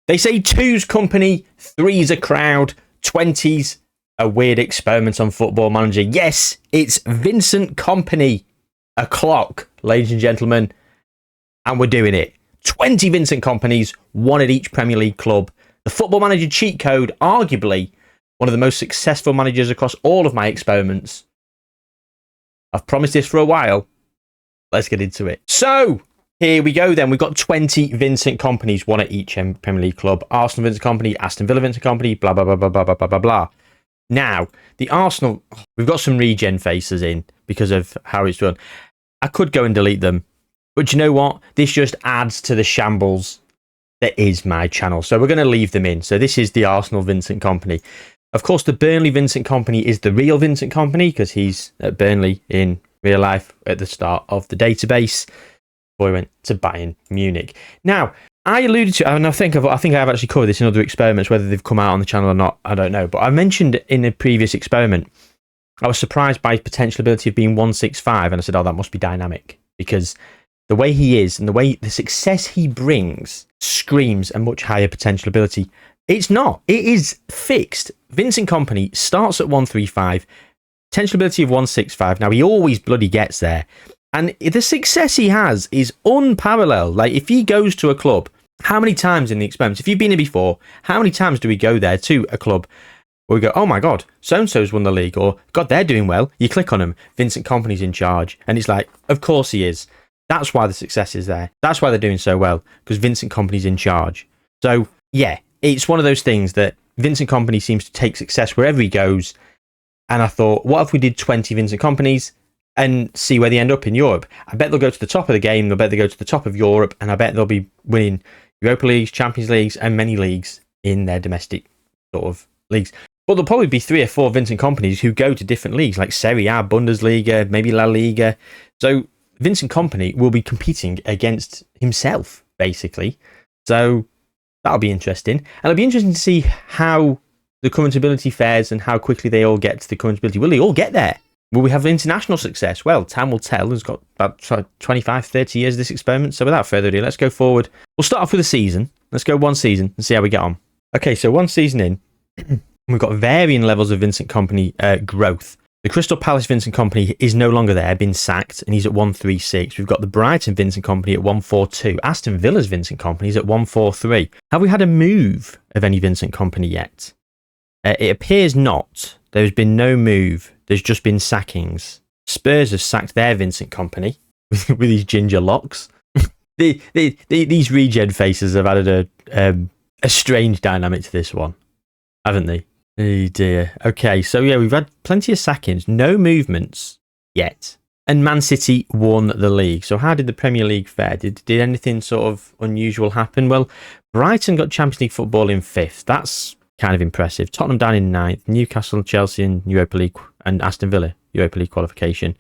They say 2's company, 3's a crowd, 20's a weird experiment on Football Manager. Yes, it's Vincent Kompany, a clock, ladies and gentlemen, and we're doing it. 20 Vincent Kompanys, one at each Premier League club. The Football Manager cheat code, arguably one of the most successful managers across all of my experiments. I've promised this for a while. Let's get into it. So, here we go then. We've got 20 Vincent Kompanys, one at each Premier League club. Arsenal Vincent Kompany, Aston Villa Vincent Kompany, blah, blah, blah, blah, blah, blah, blah, blah, blah. Now, the Arsenal, we've got some regen faces in because of how it's done. I could go and delete them, but you know what? This just adds to the shambles that is my channel. So we're going to leave them in. So this is the Arsenal Vincent Kompany. Of course, the Burnley Vincent Kompany is the real Vincent Kompany because he's at Burnley in real life at the start of the database before he went to Bayern Munich. Now, I alluded to, and I think I've actually covered this in other experiments, whether they've come out on the channel or not, I don't know. But I mentioned in a previous experiment, I was surprised by his potential ability of being 165, and I said, oh, that must be dynamic, because the way he is and the way the success he brings screams a much higher potential ability. It's not. It is fixed. Vincent Kompany starts at 135, potential ability of 165. Now, he always bloody gets there. And the success he has is unparalleled. Like, if he goes to a club, how many times in the experiments, if you've been here before, how many times do we go there to a club where we go, oh my God, so-and-so's won the league, or God, they're doing well. You click on him, Vincent Kompany's in charge. And it's like, of course he is. That's why the success is there. That's why they're doing so well, because Vincent Kompany's in charge. So, yeah, it's one of those things that Vincent Kompany seems to take success wherever he goes. And I thought, what if we did 20 Vincent Kompanys and see where they end up in Europe? I bet they'll go to the top of the game. I bet they go to the top of Europe, and I bet they'll be winning Europa Leagues, Champions Leagues, and many leagues in their domestic sort of leagues. But there'll probably be 3 or 4 Vincent Kompanys who go to different leagues, like Serie A, Bundesliga, maybe La Liga. So Vincent Kompany will be competing against himself, basically. So that'll be interesting. And it'll be interesting to see how the current ability fares and how quickly they all get to the current ability. Will they all get there? Will we have international success? Well, time will tell. It's got about 25, 30 years of this experiment. So without further ado, let's go forward. We'll start off with a season. Let's go one season and see how we get on. Okay, so one season in, we've got varying levels of Vincent Kompany growth. The Crystal Palace Vincent Kompany is no longer there, been sacked, and he's at 136. We've got the Brighton Vincent Kompany at 142. Aston Villa's Vincent Kompany is at 143. Have we had a move of any Vincent Kompany yet? It appears not. There's been no move. There's just been sackings. Spurs have sacked their Vincent Kompany with these ginger locks. These regen faces have added a strange dynamic to this one, haven't they? Oh dear. Okay, so yeah, we've had plenty of sackings, no movements yet. And Man City won the league. So how did the Premier League fare? Did anything sort of unusual happen? Well, Brighton got Champions League football in 5th. That's kind of impressive. Tottenham down in 9th. Newcastle, Chelsea in Europa League, and Aston Villa, Europa League qualification.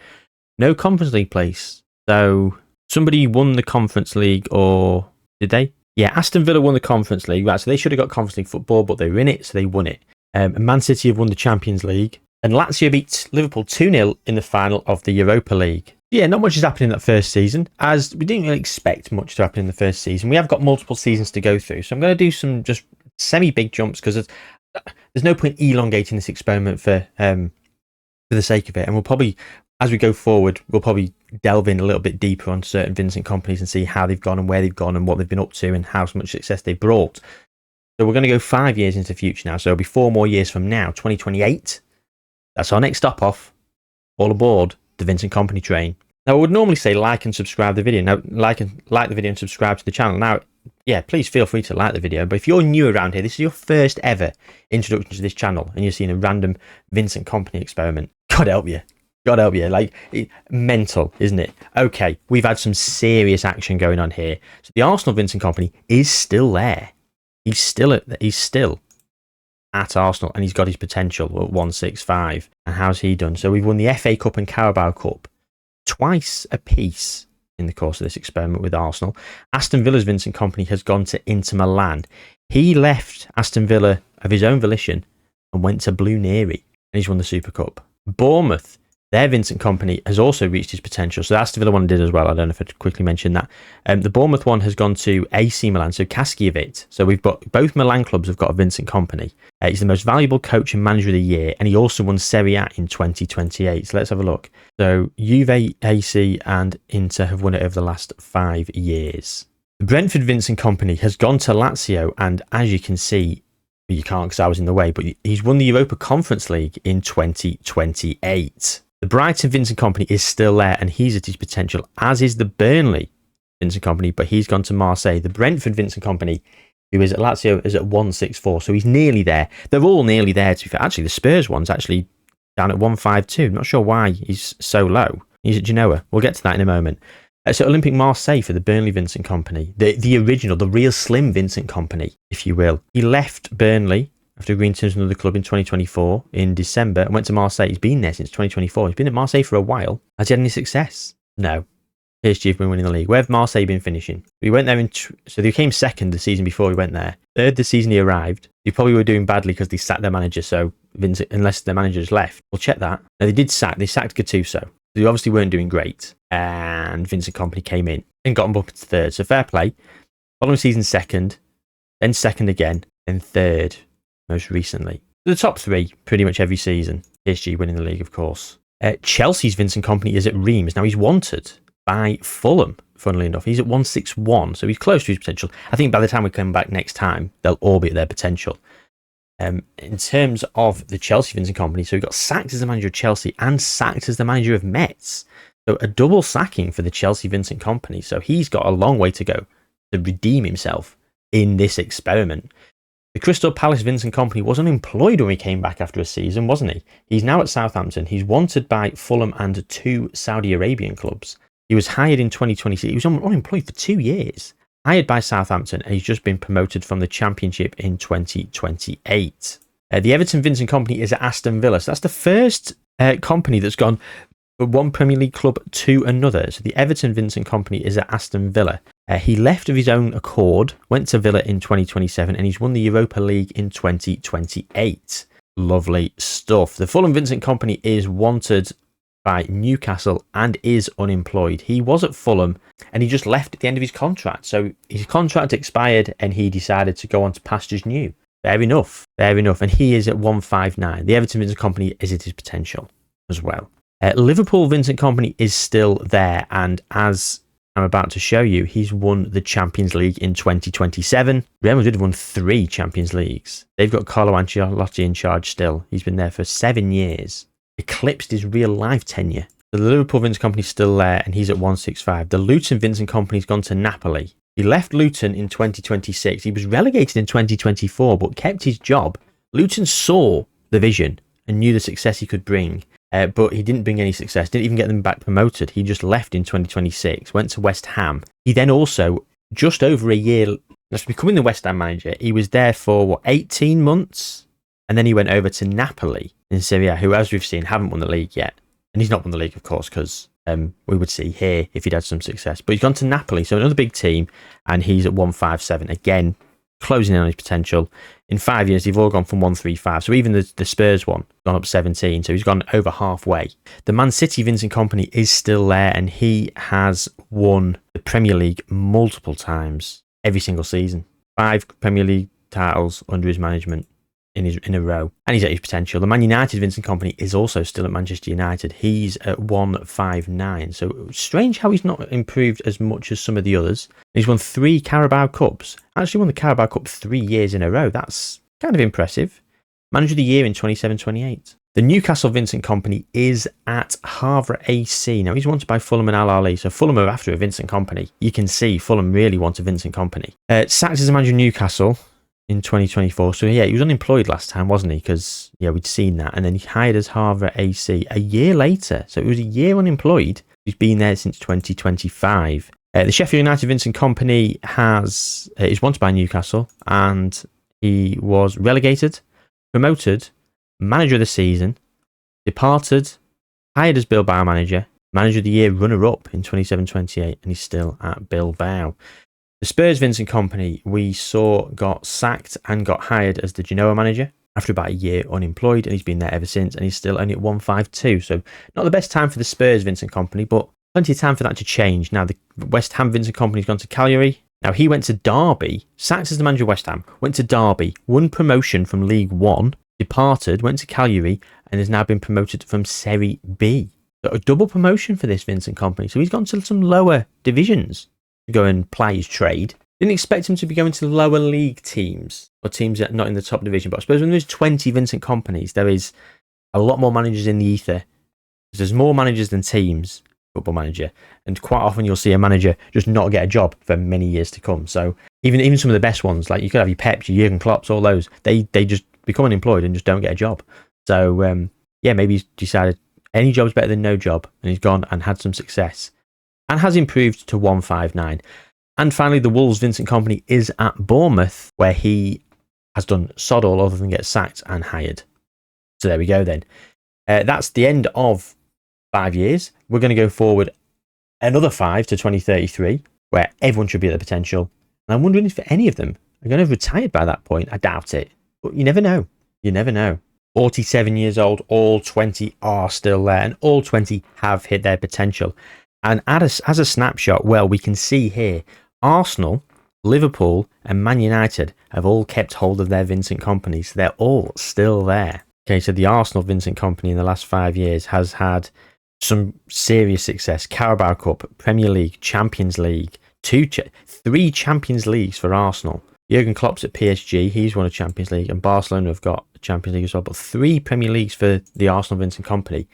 No Conference League place. So somebody won the Conference League, or did they? Yeah, Aston Villa won the Conference League. Right, so they should have got Conference League football, but they were in it, so they won it. Man City have won the Champions League, and Lazio beat Liverpool 2-0 in the final of the Europa League. Yeah, not much has happened in that first season, as we didn't really expect much to happen in the first season. We have got multiple seasons to go through, so I'm going to do some just semi-big jumps, because there's no point elongating this experiment for the sake of it, and we'll probably, as we go forward, we'll probably delve in a little bit deeper on certain Vincent Kompanys and see how they've gone and where they've gone and what they've been up to and how much success they've brought. So we're going to go 5 years into the future now. So it'll be 4 more years from now, 2028. That's our next stop off. All aboard the Vincent Kompany train. Now, I would normally say like and subscribe the video. Now, like the video and subscribe to the channel. Now, yeah, please feel free to like the video. But if you're new around here, this is your first ever introduction to this channel, and you're seeing a random Vincent Kompany experiment, God help you. God help you. Like, mental, isn't it? Okay, we've had some serious action going on here. So the Arsenal Vincent Kompany is still there. He's still at Arsenal, and he's got his potential at 165. And how's he done? So we've won the FA Cup and Carabao Cup twice apiece in the course of this experiment with Arsenal. Aston Villa's Vincent Kompany has gone to Inter Milan. He left Aston Villa of his own volition and went to Blue Neri, and he's won the Super Cup. Bournemouth Their Vincent Kompany has also reached his potential. So the Aston Villa one did as well. I don't know if I'd quickly mention that. The Bournemouth one has gone to AC Milan, so Kaskiewicz. So we've got both Milan clubs have got a Vincent Kompany. He's the most valuable coach and manager of the year, and he also won Serie A in 2028. So let's have a look. So Juve, AC, and Inter have won it over the last 5 years. The Brentford Vincent Kompany has gone to Lazio, and as you can see, you can't because I was in the way, but he's won the Europa Conference League in 2028. The Brighton Vincent Kompany is still there, and he's at his potential, as is the Burnley Vincent Kompany, but he's gone to Marseille. The Brentford Vincent Kompany, who is at Lazio, is at 164, so he's nearly there. They're all nearly there, to be fair. Actually, the Spurs one's actually down at 152. I'm not sure why he's so low. He's at Genoa. We'll get to that in a moment. So Olympique Marseille for the Burnley Vincent Kompany, the original, the real slim Vincent Kompany, if you will. He left Burnley after agreeing terms with another club in 2024 in December and went to Marseille. He's been there since 2024. He's been at Marseille for a while. Has he had any success? No. PSG have been winning the league. Where have Marseille been finishing? He went there so they came second the season before he went there. Third the season he arrived. They probably were doing badly because they sacked their manager. So Vincent, unless their manager has left, we'll check that. No, they sacked Gattuso. They obviously weren't doing great. And Vincent Kompany came in and got them up to third. So fair play. Following season second, then second again, then third most recently. The top 3 pretty much every season. PSG winning the league, of course. Chelsea's Vincent Kompany is at Reims. Now he's wanted by Fulham, funnily enough. He's at 161, so he's close to his potential. I think by the time we come back next time, they'll all be at their potential. In terms of the Chelsea Vincent Kompany, so he got sacked as the manager of Chelsea and sacked as the manager of Metz. So a double sacking for the Chelsea Vincent Kompany. So he's got a long way to go to redeem himself in this experiment. The Crystal Palace Vincent Kompany was unemployed when he came back after a season, wasn't he? He's now at Southampton. He's wanted by Fulham and 2 Saudi Arabian clubs. He was hired in 2026. He was unemployed for 2 years. Hired by Southampton, and he's just been promoted from the Championship in 2028. The Everton Vincent Kompany is at Aston Villa. So that's the first company that's gone from one Premier League club to another. So the Everton Vincent Kompany is at Aston Villa. He left of his own accord, went to Villa in 2027, and he's won the Europa League in 2028. Lovely stuff. The Fulham Vincent Kompany is wanted by Newcastle and is unemployed. He was at Fulham and he just left at the end of his contract. So his contract expired and he decided to go on to pastures new. Fair enough. And he is at 159. The Everton Vincent Kompany is at his potential as well. Liverpool Vincent Kompany is still there, and as I'm about to show you, he's won the Champions League in 2027. Real Madrid have won 3 Champions Leagues. They've got Carlo Ancelotti in charge still. He's been there for 7 years. Eclipsed his real life tenure. The Liverpool Vincent Kompany's still there, and he's at 165. The Luton Vincent Kompany's gone to Napoli. He left Luton in 2026. He was relegated in 2024, but kept his job. Luton saw the vision and knew the success he could bring, but he didn't bring any success. Didn't even get them back promoted. He just left in 2026, went to West Ham. He then also, just over a year, after becoming the West Ham manager, he was there for, 18 months? And then he went over to Napoli in Serie A, who, as we've seen, haven't won the league yet. And he's not won the league, of course, because we would see here if he'd had some success. But he's gone to Napoli, so another big team, and he's at 157. Again, closing in on his potential. In 5 years, they've all gone from 135. So even the Spurs one, gone up 17. So he's gone over halfway. The Man City Vincent Kompany is still there, and he has won the Premier League multiple times, every single season. 5 Premier League titles under his management in a row, and he's at his potential. The Man United Vincent Kompany is also still at Manchester United. He's at 159. So strange how he's not improved as much as some of the others. He's won 3 Carabao Cups. Actually won the Carabao Cup 3 years in a row. That's kind of impressive. Manager of the Year in 27-28. The Newcastle Vincent Kompany is at Havre AC. Now he's wanted by Fulham and Al Ahly. So Fulham are after a Vincent Kompany. You can see Fulham really want a Vincent Kompany. Sacked as the manager of Newcastle in 2024. So yeah, he was unemployed last time, wasn't he? Because yeah, we'd seen that. And then he hired as Havre AC a year later. So it was a year unemployed. He's been there since 2025. The Sheffield United Vincent Kompany is wanted by Newcastle, and he was relegated, promoted, manager of the season, departed, hired as Bilbao manager, manager of the year runner-up in 27-28, and he's still at Bilbao. The Spurs Vincent Kompany we saw got sacked and got hired as the Genoa manager after about a year unemployed, and he's been there ever since, and he's still only at 152. So not the best time for the Spurs, Vincent Kompany, but plenty of time for that to change. Now the West Ham Vincent Kompany's gone to Cagliari. Now he went to Derby, sacked as the manager of West Ham, went to Derby, won promotion from League One, departed, went to Cagliari, and has now been promoted from Serie B. So a double promotion for this Vincent Kompany. So he's gone to some lower divisions to go and play his trade. Didn't expect him to be going to lower league teams or teams that are not in the top division. But I suppose when there's 20 Vincent Kompanys, there is a lot more managers in the ether. There's more managers than teams, Football Manager. And quite often you'll see a manager just not get a job for many years to come. So even some of the best ones, like you could have your Peps, your Jurgen Klopps, all those, they just become unemployed and just don't get a job. So maybe he's decided any job's better than no job, and he's gone and had some success and has improved to 159. And finally, the Wolves Vincent Kompany is at Bournemouth, where he has done sod all other than get sacked and hired. So there we go then. That's the end of 5 years. We're going to go forward another 5 to 2033, where everyone should be at the potential. And I'm wondering if any of them are going to have retired by that point. I doubt it. But you never know. You never know. 47 years old, all 20 are still there, and all 20 have hit their potential. And as a snapshot, well, we can see here, Arsenal, Liverpool, and Man United have all kept hold of their Vincent Kompany, so they're all still there. Okay, so the Arsenal Vincent Kompany in the last 5 years has had some serious success. Carabao Cup, Premier League, Champions League, 3 Champions Leagues for Arsenal. Jurgen Klopp's at PSG, he's won a Champions League, and Barcelona have got a Champions League as well, but 3 Premier Leagues for the Arsenal Vincent Kompany.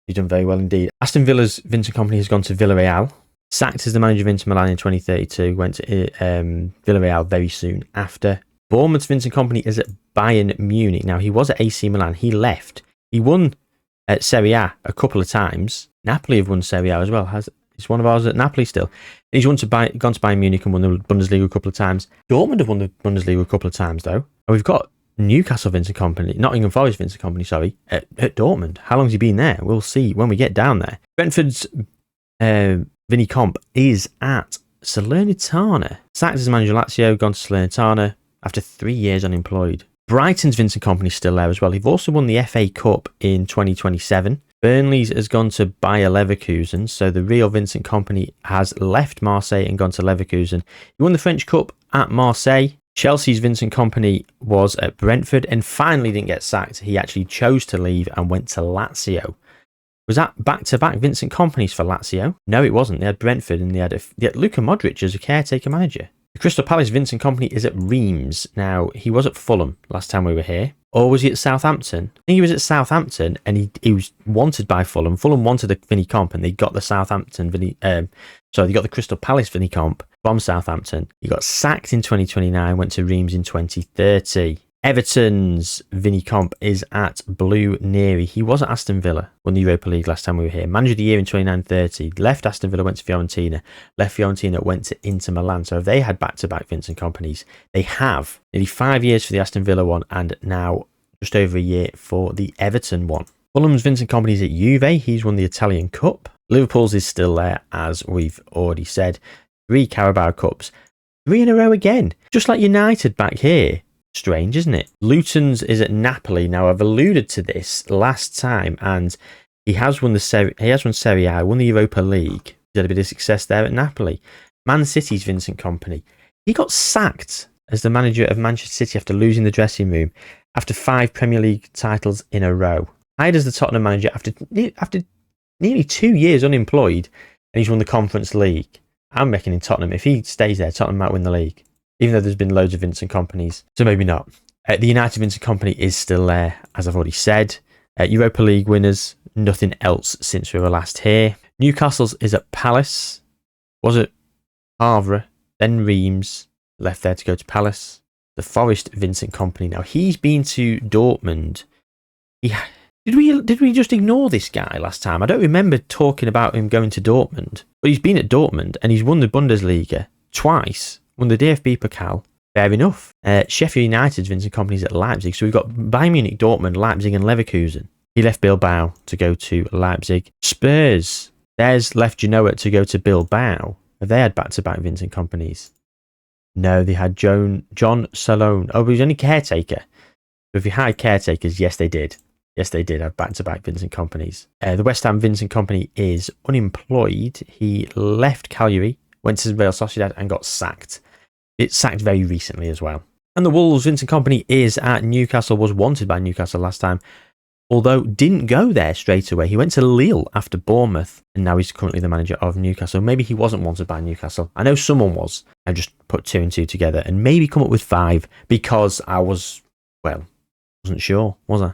He's done very well indeed. Aston Villa's Vincent Kompany has gone to Villarreal, sacked as the manager of Inter Milan in 2032, went to Villarreal very soon after. Bournemouth's Vincent Kompany is at Bayern Munich. Now, he was at AC Milan, he left. He won at Serie A couple of times. Napoli have won Serie A as well. He's one of ours at Napoli still. And he's gone to Bayern Munich and won the Bundesliga a couple of times. Dortmund have won the Bundesliga a couple of times, though. And we've got Newcastle Vincent Kompany, Nottingham Forest Vincent Kompany, sorry, at Dortmund. How long's he been there? We'll see when we get down there. Brentford's Vinny Comp is at Salernitana. Sacked as manager of Lazio, gone to Salernitana after 3 years unemployed. Brighton's Vincent Kompany is still there as well. He've also won the FA Cup in 2027. Burnley's has gone to Bayer Leverkusen, so the real Vincent Kompany has left Marseille and gone to Leverkusen. He won the French Cup at Marseille. Chelsea's Vincent Kompany was at Brentford and finally didn't get sacked. He actually chose to leave and went to Lazio. Was that back-to-back Vincent Kompanys for Lazio? No, it wasn't. They had Brentford and they had Luka Modric as a caretaker manager. The Crystal Palace Vincent Kompany is at Reims. Now, he was at Fulham last time we were here. Or was he at Southampton? I think he was at Southampton and he was wanted by Fulham. Fulham wanted a Vinny Comp and they got the they got the Crystal Palace Vinny Comp from Southampton. He got sacked in 2029, went to Reims in 2030. Everton's Vinny Comp is at Blue Neri. He was at Aston Villa, won the Europa League last time we were here. Manager of the year in 29-30. Left Aston Villa, went to Fiorentina. Left Fiorentina, went to Inter Milan. So if they had back-to-back Vincent Kompanys, they have nearly 5 years for the Aston Villa one and now just over a year for the Everton one. Fulham's Vincent Kompany is at Juve. He's won the Italian Cup. Liverpool's is still there, as we've already said. 3 Carabao Cups. 3 in a row again. Just like United back here. Strange, isn't it? Luton's is at Napoli. Now, I've alluded to this last time, and he has won Serie A, won the Europa League. He had a bit of success there at Napoli. Man City's Vincent Kompany. He got sacked as the manager of Manchester City after losing the dressing room after 5 Premier League titles in a row. Hired as the Tottenham manager after nearly 2 years unemployed, and he's won the Conference League. I'm reckoning Tottenham, if he stays there, Tottenham might win the league. Even though there's been loads of Vincent Kompanys. So maybe not. The United Vincent Kompany is still there, as I've already said. Europa League winners, nothing else since we were last here. Newcastle's is at Palace. Was at Havre, then Reims. Left there to go to Palace. The Forest Vincent Kompany. Now, he's been to Dortmund. Did we just ignore this guy last time? I don't remember talking about him going to Dortmund. But he's been at Dortmund and he's won the Bundesliga twice. Won the DFB Pokal. Fair enough. Sheffield United's Vincent Kompany's at Leipzig. So we've got Bayern Munich, Dortmund, Leipzig and Leverkusen. He left Bilbao to go to Leipzig. Spurs. There's left Genoa to go to Bilbao. Have they had back-to-back Vincent Kompanys? No, they had John Salone. Oh, but he was only caretaker. If you hired caretakers, yes, they did. Yes, they did have back-to-back Vincent Kompanys. The West Ham Vincent Kompany is unemployed. He left Cagliari, went to Real Sociedad and got sacked. It's sacked very recently as well. And the Wolves, Vincent Kompany is at Newcastle, was wanted by Newcastle last time, although didn't go there straight away. He went to Lille after Bournemouth, and now he's currently the manager of Newcastle. Maybe he wasn't wanted by Newcastle. I know someone was. I just put 2 and 2 together and maybe come up with 5 because I wasn't sure, was I?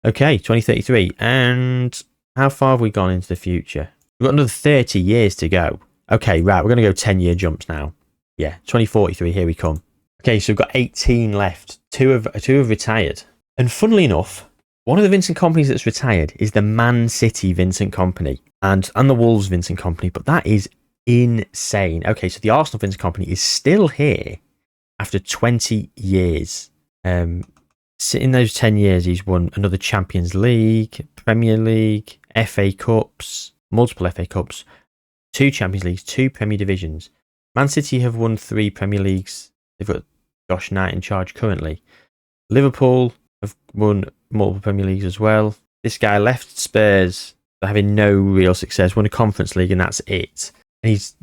Okay, 2033. And how far have we gone into the future? We've got another 30 years to go. Okay, right, we're going to go 10-year jumps now. Yeah, 2043, here we come. Okay, so we've got 18 left. Two have retired. And funnily enough, one of the Vincent Kompanys that's retired is the Man City Vincent Kompany and the Wolves Vincent Kompany, but that is insane. Okay, so the Arsenal Vincent Kompany is still here after 20 years. In those 10 years, he's won another Champions League, Premier League, FA Cups, multiple FA Cups, 2 Champions Leagues, 2 Premier Divisions. Man City have won 3 Premier Leagues. They've got Josh Knight in charge currently. Liverpool have won multiple Premier Leagues as well. This guy left Spurs for having no real success, won a Conference League and that's it. And he's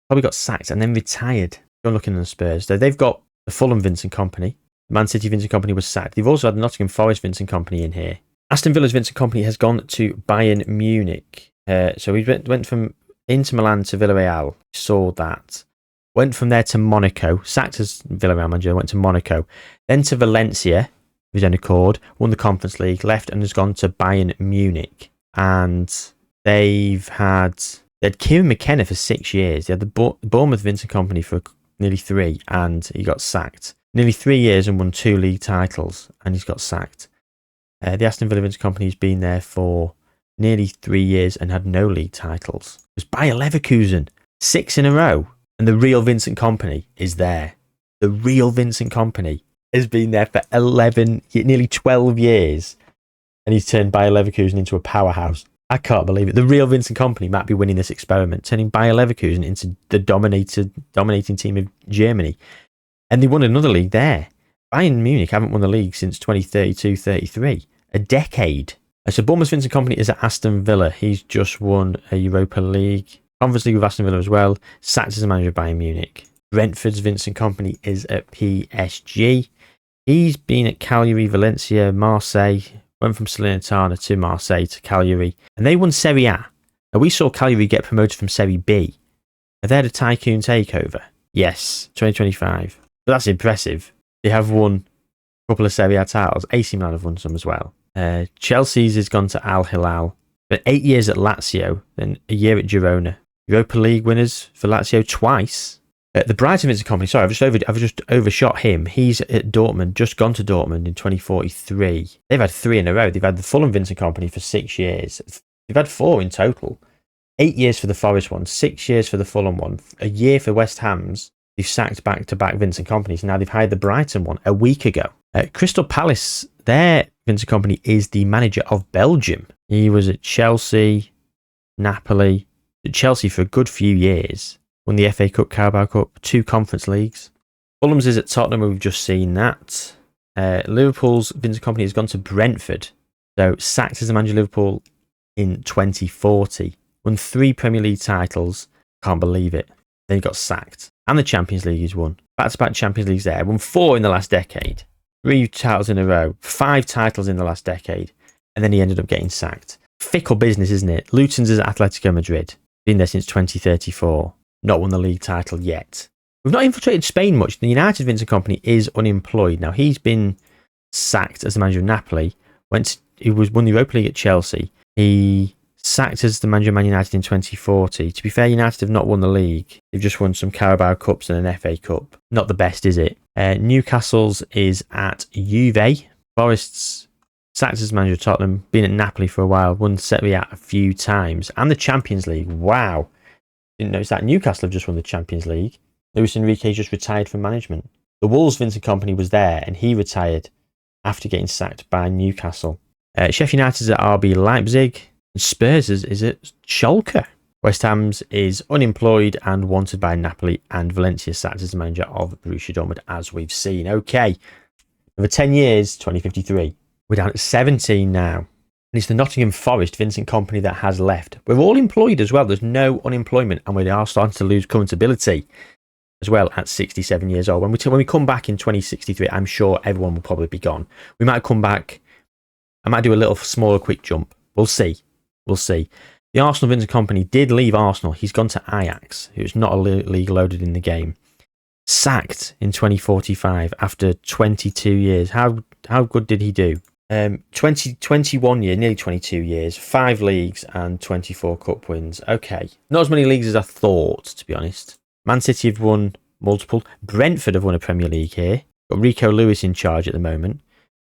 probably got sacked and then retired. Go looking at the Spurs. So they've got the Fulham Vincent Kompany. Man City Vincent Kompany was sacked. They've also had the Nottingham Forest Vincent Kompany in here. Aston Villa's Vincent Kompany has gone to Bayern Munich. So he went from Inter Milan to Villarreal. Saw that. Went from there to Monaco. Sacked as Villarreal manager. Went to Monaco. Then to Valencia of his own accord. Won the Conference League. Left and has gone to Bayern Munich. And they'd Kieran McKenna for 6 years. They had the Bournemouth Vincent Kompany for nearly 3 and he got sacked. Nearly 3 years and won 2 league titles, and he's got sacked. The Aston Villa Vincent Kompany's been there for nearly 3 years and had no league titles. It was Bayer Leverkusen, 6 in a row, and the real Vincent Kompany is there. The real Vincent Kompany has been there for nearly 12 years, and he's turned Bayer Leverkusen into a powerhouse. I can't believe it. The real Vincent Kompany might be winning this experiment, turning Bayer Leverkusen into the dominating team of Germany. And they won another league there. Bayern Munich haven't won the league since 2032-33. A decade. So Bournemouth Vincent Kompany is at Aston Villa. He's just won a Europa League. Conference League with Aston Villa as well. Sacked as the manager of Bayern Munich. Brentford's Vincent Kompany is at PSG. He's been at Cagliari, Valencia, Marseille. Went from Salernitana to Marseille to Cagliari. And they won Serie A. Now we saw Cagliari get promoted from Serie B. Are they had a tycoon takeover? Yes, 2025. But that's impressive. They have won a couple of Serie A titles. AC Milan have won some as well. Chelsea's has gone to Al Hilal. But 8 years at Lazio, then a year at Girona. Europa League winners for Lazio twice. The Brighton Vincent Kompany, sorry, I've just overshot him. He's at Dortmund, just gone to Dortmund in 2043. They've had 3 in a row. They've had the Fulham Vincent Kompany for 6 years. They've had 4 in total. 8 years for the Forest one, 6 years for the Fulham one, a year for West Ham's. They've sacked back-to-back Vincent Kompanys. Now they've hired the Brighton one a week ago. Crystal Palace, their Vincent Kompany is the manager of Belgium. He was at Chelsea, Napoli, at Chelsea for a good few years. Won the FA Cup, Carabao Cup, 2 Conference Leagues. Fulham's is at Tottenham, we've just seen that. Liverpool's Vincent Kompany has gone to Brentford. So sacked as the manager of Liverpool in 2040. Won 3 Premier League titles. Can't believe it. Then he got sacked. And the Champions League he's won. Back-to-back Champions Leagues there. Won 4 in the last decade. 3 titles in a row. 5 titles in the last decade. And then he ended up getting sacked. Fickle business, isn't it? Luton's is at Atletico Madrid. Been there since 2034. Not won the league title yet. We've not infiltrated Spain much. The United Vincent Kompany is unemployed. Now, he's been sacked as the manager of Napoli. He won the Europa League at Chelsea. He sacked as the manager of Man United in 2040. To be fair, United have not won the league. They've just won some Carabao Cups and an FA Cup. Not the best, is it? Newcastle's is at Juve. Forest's sacked as manager of Tottenham. Been at Napoli for a while. Won Serie A a few times. And the Champions League. Wow. Didn't notice that. Newcastle have just won the Champions League. Luis Enrique just retired from management. The Wolves Vincent Kompany was there and he retired after getting sacked by Newcastle. Sheffield United's at RB Leipzig. Spurs is at Schalke. West Ham's is unemployed and wanted by Napoli, and Valencia sacked as the manager of Borussia Dortmund, as we've seen. Okay, Over 10 years, 2053. We're down at 17 now. And it's the Nottingham Forest Vincent Kompany that has left. We're all employed as well. There's no unemployment, and we are starting to lose current ability as well at 67 years old. When we come back in 2063, I'm sure everyone will probably be gone. We might come back. I might do a little smaller quick jump. We'll see. We'll see. The Arsenal Vincent Kompany did leave Arsenal. He's gone to Ajax, who's not a league loaded in the game. Sacked in 2045 after 22 years. How good did he do? 21 years, nearly 22 years, 5 leagues and 24 cup wins. Okay, not as many leagues as I thought, to be honest. Man City have won multiple. Brentford have won a Premier League here. Got Rico Lewis in charge at the moment.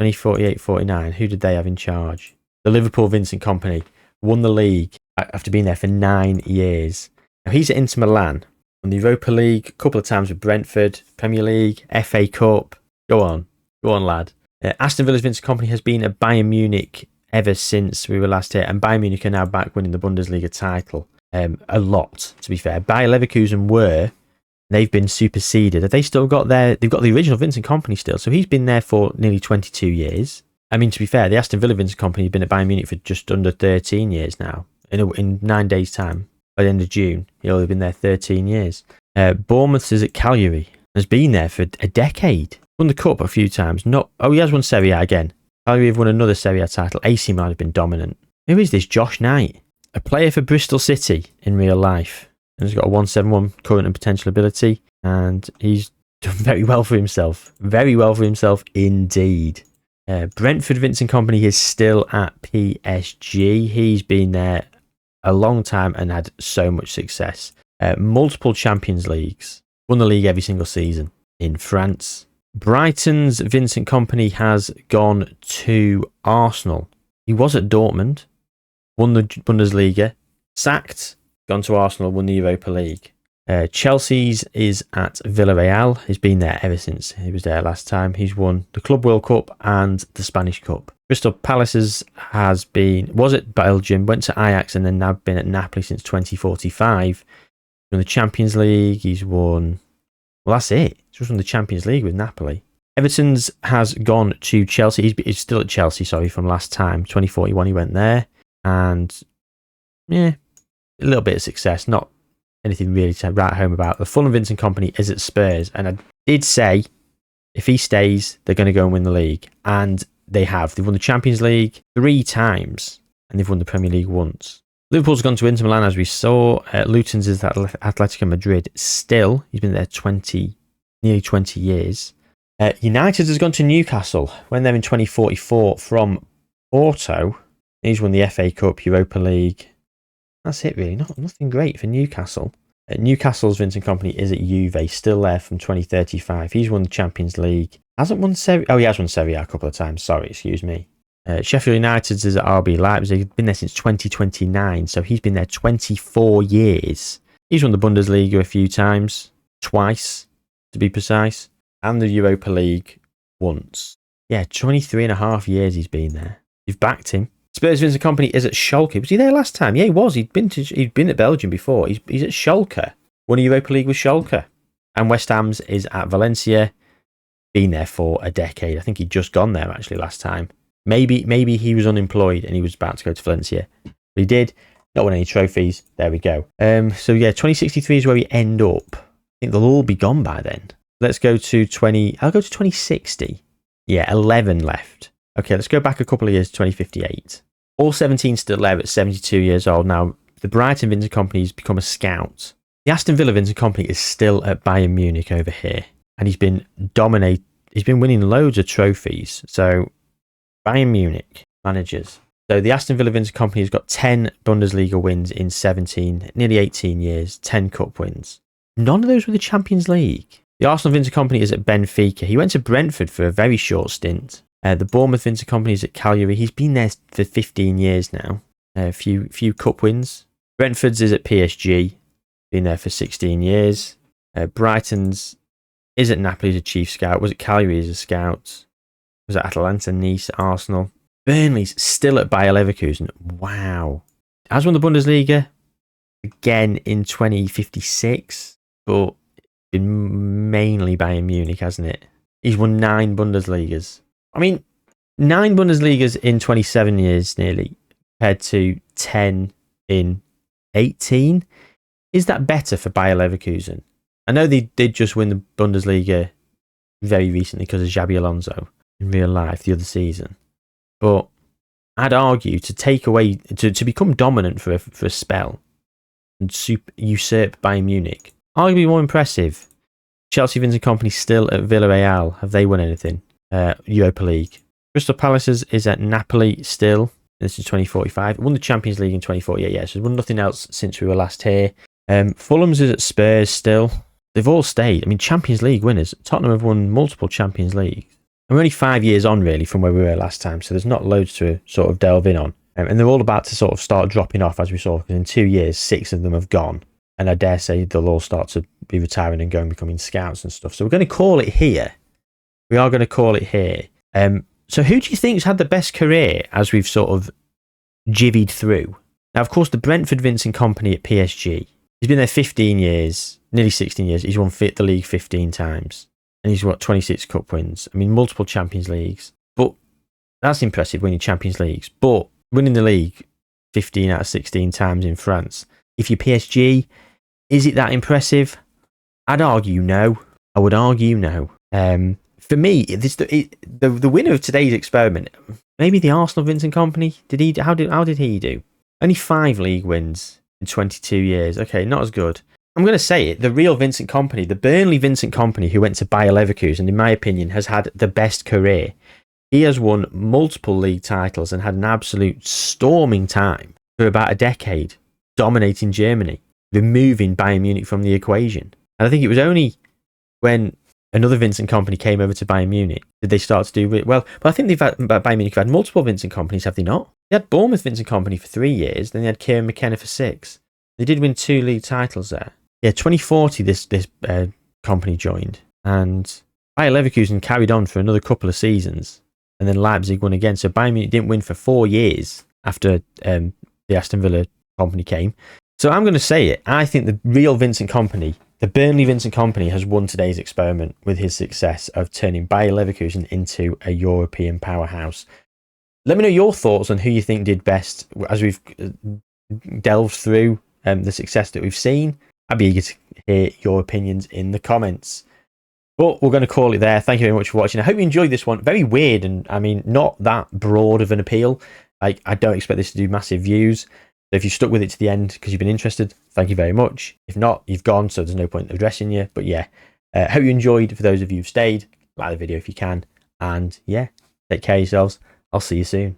2048-49. Who did they have in charge? The Liverpool Vincent Kompany won the league after being there for 9 years. Now he's at Inter Milan. Won the Europa League a couple of times with Brentford, Premier League, FA Cup. Go on, lad. Aston Villa's Vincent Kompany has been at Bayern Munich ever since we were last here, and Bayern Munich are now back winning the Bundesliga title. A lot, to be fair. Bayer Leverkusen they've been superseded. Have they still got they've got the original Vincent Kompany still, so he's been there for nearly 22 years. I mean, to be fair, the Aston Villa Vincent Kompany has been at Bayern Munich for just under 13 years now. In 9 days' time, by the end of June, he'll have been there 13 years. Bournemouth is at Cagliari, has been there for a decade. Won the Cup a few times. He has won Serie A again. Cagliari have won another Serie A title. AC Milan have been dominant. Who is this Josh Knight? A player for Bristol City in real life. And he's got a 171 current and potential ability. And he's done very well for himself. Very well for himself indeed. Brentford Vincent Kompany is still at PSG. He's been there a long time and had so much success. Multiple Champions Leagues. Won the league every single season in France. Brighton's Vincent Kompany has gone to Arsenal. He was at Dortmund. Won the Bundesliga. Sacked. Gone to Arsenal. Won the Europa League. Chelsea's is at Villarreal. He's been there ever since he was there last time. He's won the Club World Cup and the Spanish Cup. Crystal Palace's was at Belgium, went to Ajax, and then now been at Napoli since 2045. Won the Champions League. He's won. Well, that's it. He's just won the Champions League with Napoli. Everton's has gone to Chelsea. He's still at Chelsea, from last time. 2041 he went there. And, yeah, a little bit of success. Not anything really to write home about. The Fulham Vincent Kompany is at Spurs. And I did say, if he stays, they're going to go and win the league. And they have. They've won the Champions League 3 times. And they've won the Premier League once. Liverpool's gone to Inter Milan, as we saw. Luton's is at Atletico Madrid. Still, he's been there nearly 20 years. United has gone to Newcastle. Went there in 2044 from Porto. He's won the FA Cup, Europa League. That's it, really. Nothing great for Newcastle. Newcastle's Vincent Kompany is at Juve, still there from 2035. He's won the Champions League. Hasn't won Serie. Oh, he has won Serie A a couple of times. Sorry, excuse me. Sheffield United's is at RB Leipzig. He's been there since 2029, so he's been there 24 years. He's won the Bundesliga a few times, twice to be precise, and the Europa League once. Yeah, 23 and a half years he's been there. You've backed him. Spurs Vincent Kompany is at Schalke. Was he there last time? Yeah, he was. He'd been at Belgium before. He's at Schalke. Won a Europa League with Schalke. And West Ham's is at Valencia. Been there for a decade. I think he'd just gone there actually last time. Maybe he was unemployed and he was about to go to Valencia. But he did. Not won any trophies. There we go. So yeah, 2063 is where we end up. I think they'll all be gone by then. Let's go to I'll go to 2060. Yeah, 11 left. Okay, let's go back a couple of years to 2058. All 17 still there at 72 years old. Now, the Brighton Vincent Kompany has become a scout. The Aston Villa Vincent Kompany is still at Bayern Munich over here. And he's been winning loads of trophies. So, Bayern Munich managers. So, the Aston Villa Vincent Kompany has got 10 Bundesliga wins in 17, nearly 18 years, 10 cup wins. None of those were the Champions League. The Arsenal Vincent Kompany is at Benfica. He went to Brentford for a very short stint. The Bournemouth Vincent Kompany is at Cagliari. He's been there for 15 years now. A few cup wins. Brentford's is at PSG. Been there for 16 years. Brighton's is at Napoli as a chief scout. Was at Cagliari as a scout. Was at Atalanta, Nice, Arsenal. Burnley's still at Bayer Leverkusen. Wow. Has won the Bundesliga again in 2056. But been mainly Bayern Munich, hasn't it? He's won 9 Bundesligas. I mean, 9 Bundesligas in 27 years nearly, compared to 10 in 18. Is that better for Bayer Leverkusen? I know they did just win the Bundesliga very recently because of Xabi Alonso in real life the other season. But I'd argue to take away, to become dominant for a spell and usurp Bayern Munich, arguably more impressive. Chelsea, Vincent Kompany still at Villarreal. Have they won anything? Europa League. Crystal Palace is at Napoli still. This is 2045. Won the Champions League in 2048. Yeah, so won nothing else since we were last here. Fulham's is at Spurs still. They've all stayed. I mean, Champions League winners. Tottenham have won multiple Champions Leagues. And we're only 5 years on, really, from where we were last time, so there's not loads to sort of delve in on. And they're all about to sort of start dropping off, as we saw, because in 2 years, 6 of them have gone. And I dare say they'll all start to be retiring and going, becoming scouts and stuff. So we're going to call it here. We are going to call it here. So who do you think's had the best career as we've sort of jivvied through? Now, of course, the Brentford Vincent Kompany at PSG. He's been there 15 years, nearly 16 years. He's won the league 15 times. And he's got 26 cup wins. I mean, multiple Champions Leagues. But that's impressive, winning Champions Leagues. But winning the league 15 out of 16 times in France. If you're PSG, is it that impressive? I'd argue no. I would argue no. For me, the winner of today's experiment, maybe the Arsenal Vincent Kompany. How did he do? Only 5 league wins in 22 years. Okay, not as good. I'm going to say it. The real Vincent Kompany, the Burnley Vincent Kompany, who went to Bayer Leverkusen, in my opinion, has had the best career. He has won multiple league titles and had an absolute storming time for about a decade, dominating Germany, removing Bayern Munich from the equation. And I think it was only when another Vincent Kompany came over to Bayern Munich did they start to do well. But I think Bayern Munich have had multiple Vincent Kompanys, have they not? They had Bournemouth Vincent Kompany for 3 years, then they had Kieran McKenna for 6. They did win 2 league titles there. Yeah, 2040 this Kompany joined, and Bayer Leverkusen carried on for another couple of seasons, and then Leipzig won again. So Bayern Munich didn't win for 4 years after the Aston Villa Kompany came. So I'm going to say it. I think the real Vincent Kompany, the Burnley Vincent Kompany, has won today's experiment with his success of turning Bayer Leverkusen into a European powerhouse. Let me know your thoughts on who you think did best as we've delved through the success that we've seen. I'd be eager to hear your opinions in the comments. But we're going to call it there. Thank you very much for watching. I hope you enjoyed this one. Very weird and, I mean, not that broad of an appeal. Like, I don't expect this to do massive views. So if you stuck with it to the end because you've been interested, thank you very much. If not, you've gone, so there's no point addressing you. But yeah, hope you enjoyed. For those of you who've stayed, like the video if you can. And yeah, take care of yourselves. I'll see you soon.